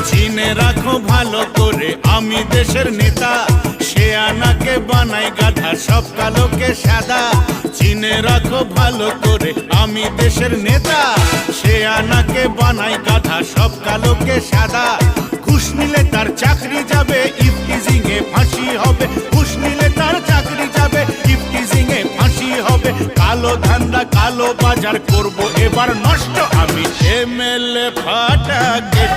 চিনে রাখো ভালো করে আমি দেশের নেতা, সে আনাকে বানাই গাধা সব কালোকে সাদা। চিনে রাখো ভালো করে আমি দেশের নেতা, সে আনাকে বানাই গাধা সব কালোকে সাদা। ঘুষ নিলে তার চাকরি যাবে, ইফটিজিং এ ফাঁসি হবে। ঘুষ নিলে তার চাকরি যাবে, ইফটিজিং এ ফাঁসি হবে। কালো ধান্দা কালো বাজার করব এবার নষ্ট আমি, এমএলএ ফাটা গেট